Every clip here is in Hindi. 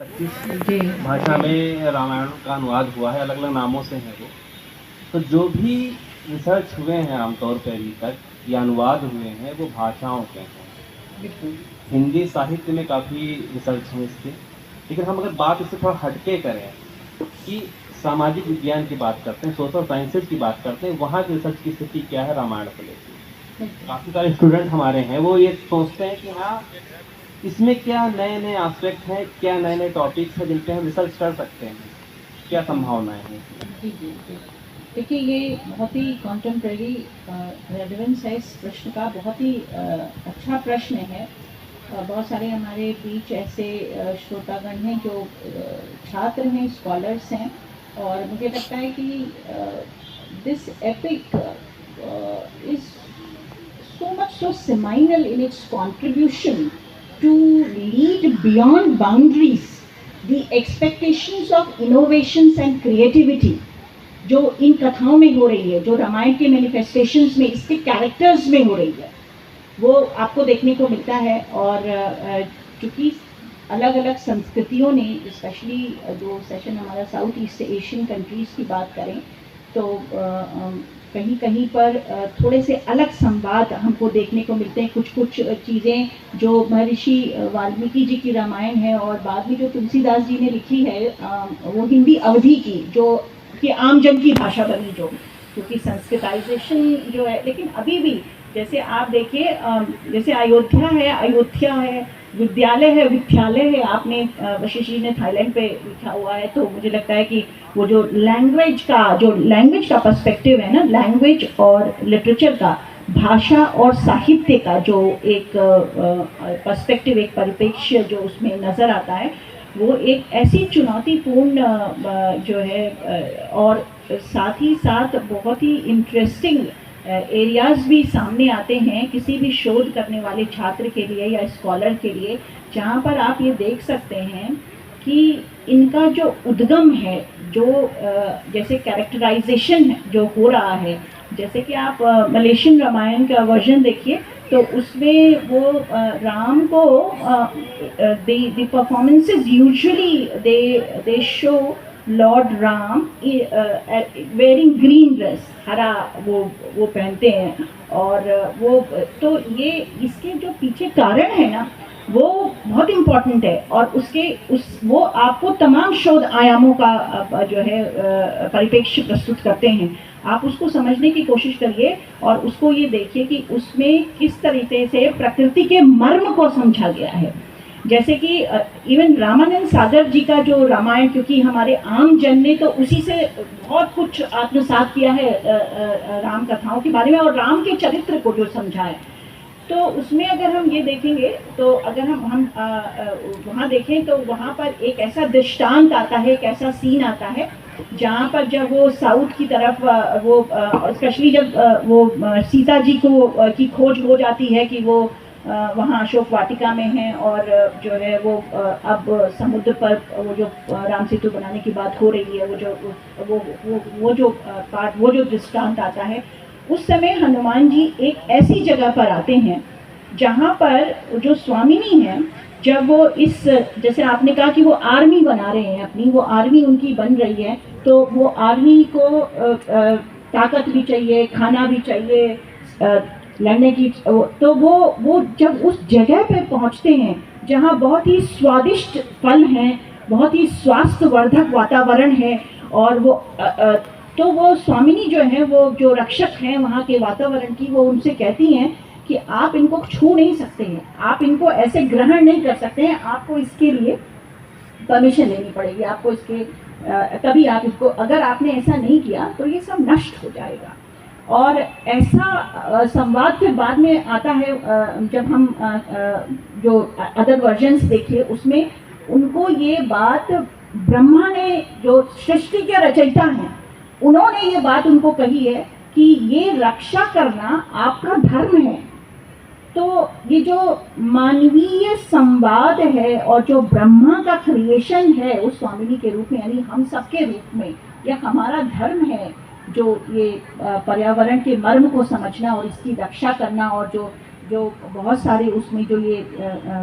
25 भाषा में रामायण का अनुवाद हुआ है, अलग अलग नामों से है वो। तो जो भी रिसर्च हुए हैं आमतौर पर अभी तक या अनुवाद हुए हैं वो भाषाओं के हैं। हिंदी साहित्य में काफ़ी रिसर्च है इसके, लेकिन हम अगर बात इससे थोड़ा हटके करें कि सामाजिक विज्ञान की बात करते हैं, सोशल साइंसेज की बात करते हैं, वहाँ की रिसर्च की स्थिति क्या है रामायण को लेकर। काफ़ी सारे स्टूडेंट हमारे हैं वो ये सोचते हैं कि हाँ इसमें क्या नए नए एस्पेक्ट हैं, क्या नए नए टॉपिक्स हैं जिन पे हम रिसर्च कर सकते हैं, क्या संभावनाएं हैं। जी जी जी देखिए, ये बहुत ही कॉन्टेम्प्रेरी रेलेवेंस है इस प्रश्न का। बहुत ही अच्छा प्रश्न है। बहुत सारे हमारे बीच ऐसे श्रोतागण हैं जो छात्र हैं, स्कॉलर्स हैं, और मुझे लगता है कि this epic is so much so seminal in its contribution to lead beyond boundaries the expectations of innovations and creativity जो इन कथाओं में हो रही है, जो रामायण के मैनिफेस्टेशंस में, इसके कैरेक्टर्स में हो रही है, वो आपको देखने को मिलता है। और चूँकि अलग अलग संस्कृतियों ने, स्पेशली जो सेशन हमारा साउथ ईस्ट एशियन कंट्रीज़ की बात करें तो कहीं कहीं पर थोड़े से अलग संवाद हमको देखने को मिलते हैं। कुछ कुछ चीज़ें जो महर्षि वाल्मीकि जी की रामायण है और बाद में जो तुलसीदास जी ने लिखी है वो हिंदी अवधि की, जो कि आम जन की भाषा बनी, जो क्योंकि संस्कृताइजेशन जो है। लेकिन अभी भी जैसे आप देखिए, जैसे अयोध्या है, विद्यालय है, विद्यालय है, आपने वशिष्ठ जी ने थाईलैंड पे लिखा हुआ है। तो मुझे लगता है कि वो जो लैंग्वेज का पर्सपेक्टिव है ना, लैंग्वेज और लिटरेचर का, भाषा और साहित्य का जो एक पर्सपेक्टिव, एक परिप्रेक्ष्य जो उसमें नज़र आता है, वो एक ऐसी चुनौतीपूर्ण जो है और साथ ही साथ बहुत ही इंटरेस्टिंग एरियाज़ भी सामने आते हैं किसी भी शोध करने वाले छात्र के लिए या स्कॉलर के लिए, जहाँ पर आप ये देख सकते हैं कि इनका जो उद्गम है, जो जैसे कैरेक्टराइजेशन जो हो रहा है, जैसे कि आप मलेशियन रामायण का वर्जन देखिए तो उसमें वो राम को the performances usually they show Lord Ram wearing green dress, हरा वो पहनते हैं। और वो तो ये इसके जो पीछे कारण है ना, वो बहुत इम्पॉर्टेंट है। और वो आपको तमाम शोध आयामों का जो है परिप्रेक्ष्य प्रस्तुत करते हैं। आप उसको समझने की कोशिश करिए और उसको ये देखिए कि उसमें किस तरीके से प्रकृति के मर्म को समझा गया है। जैसे कि इवन रामानंद सागर जी का जो रामायण, क्योंकि हमारे आम जन ने तो उसी से बहुत कुछ आत्मसात किया है राम कथाओं के बारे में और राम के चरित्र को जो समझा है, तो उसमें अगर हम ये देखेंगे तो अगर हम वहाँ देखें तो वहाँ पर एक ऐसा दृष्टांत आता है, एक ऐसा सीन आता है जहाँ पर जब वो साउथ की तरफ वो स्पेशली जब वो सीता जी को की खोज हो जाती है कि वो वहाँ अशोक वाटिका में हैं और जो है वो अब समुद्र पर वो जो राम सेतु बनाने की बात हो रही है, वो जो पार्ट, वो जो दृष्टांत आता है, उस समय हनुमान जी एक ऐसी जगह पर आते हैं जहाँ पर जो स्वामिनी है, जब वो इस, जैसे आपने कहा कि वो आर्मी बना रहे हैं अपनी, वो आर्मी उनकी बन रही है, तो वो आर्मी को ताकत भी चाहिए, खाना भी चाहिए, लड़ने की, तो वो जब उस जगह पे पहुंचते हैं जहां बहुत ही स्वादिष्ट फल हैं, बहुत ही स्वास्थ्यवर्धक वातावरण है, और तो वो स्वामिनी जो है, वो जो रक्षक हैं वहाँ के वातावरण की, वो उनसे कहती हैं कि आप इनको छू नहीं सकते हैं, आप इनको ऐसे ग्रहण नहीं कर सकते हैं, आपको इसके लिए परमिशन लेनी पड़ेगी, आपको इसके तभी आप इसको, अगर आपने ऐसा नहीं किया तो ये सब नष्ट हो जाएगा। और ऐसा संवाद फिर बाद में आता है जब हम जो अदर वर्जन्स देखिए उसमें उनको ये बात, ब्रह्मा ने जो सृष्टि के रचयिता हैं, उन्होंने ये बात उनको कही है कि ये रक्षा करना आपका धर्म है। तो ये जो मानवीय संवाद है और जो ब्रह्मा का क्रिएशन है उस स्वामिनी के रूप में, यानी हम सबके रूप में, यह हमारा धर्म है जो ये पर्यावरण के मर्म को समझना और इसकी रक्षा करना, और जो जो बहुत सारे उसमें जो ये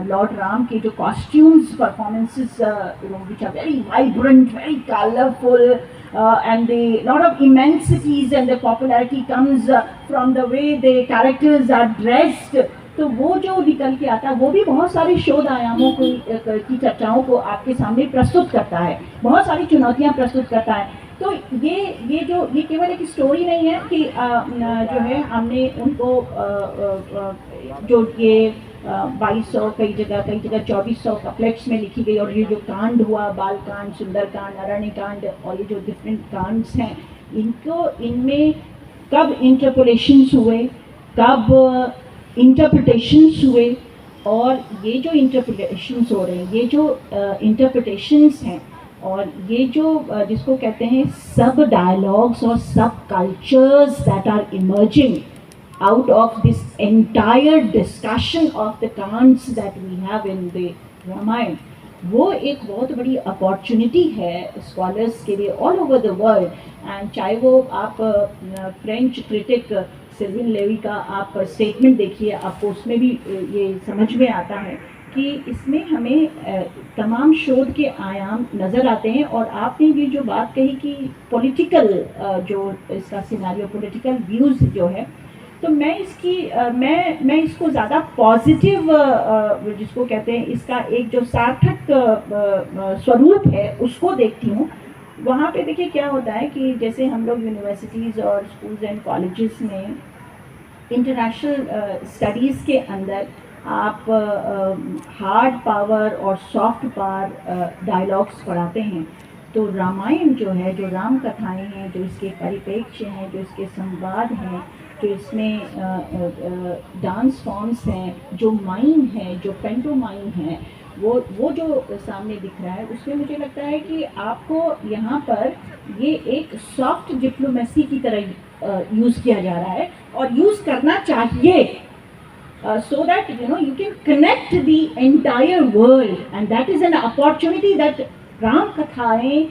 लॉर्ड राम के जो costumes performances which are very vibrant, very colourful, and the lot of immensities and the popularity comes from the way the characters are dressed. तो वो जो निकल के आता है वो भी बहुत सारे शोध आयामों की चर्चाओं को आपके सामने प्रस्तुत करता है, बहुत सारी चुनौतियां प्रस्तुत करता है। तो ये केवल एक स्टोरी नहीं है कि जो है हमने उनको जो ये 2200 कई जगह 2400 कपलेट्स में लिखी गई, और ये जो कांड हुआ, बाल कांड, सुंदर कांड, अरण्य कांड, और ये जो डिफरेंट कांड्स हैं, इनमें कब इंटरपोलेशंस हुए, कब इंटरप्रिटेशंस हुए, और ये जो इंटरप्रिटेशंस हो रहे हैं, ये जो इंटरप्रिटेशंस हैं, और ये जो जिसको कहते हैं सब डायलॉग्स और सब cultures that are emerging out of this entire discussion of the canons that we have in the Ramayana, वो एक बहुत बड़ी अपॉर्चुनिटी है स्कॉलर्स के लिए all over the world. And चाहे वो आप फ्रेंच क्रिटिक सिल्विन लेवी का आप स्टेटमेंट देखिए, आपको उसमें भी ये समझ में आता है कि इसमें हमें तमाम शोध के आयाम नज़र आते हैं। और आपने भी जो बात कही कि पॉलिटिकल जो इसका सिनेरियो, पॉलिटिकल व्यूज़ जो है, तो मैं मैं इसको ज़्यादा पॉजिटिव जिसको कहते हैं, इसका एक जो सार्थक स्वरूप है उसको देखती हूँ। वहाँ पे देखिए क्या होता है कि जैसे हम लोग यूनिवर्सिटीज़ और स्कूल्स एंड कॉलेजेस में इंटरनेशनल स्टडीज़ के अंदर आप हार्ड पावर और सॉफ्ट पावर डायलॉग्स पढ़ाते हैं। तो रामायण जो है, जो राम कथाएँ हैं, जो इसके परिप्रेक्ष्य हैं, जो इसके संवाद हैं, जो इसमें डांस फॉर्म्स हैं, जो माइम है, जो पेंटोमाइम है, वो जो सामने दिख रहा है, उसमें मुझे लगता है कि आपको यहाँ पर ये एक सॉफ्ट डिप्लोमेसी की तरह यूज़ किया जा रहा है, और यूज़ करना चाहिए, so that you can connect the entire world, and that is an opportunity that Ram कथाएँ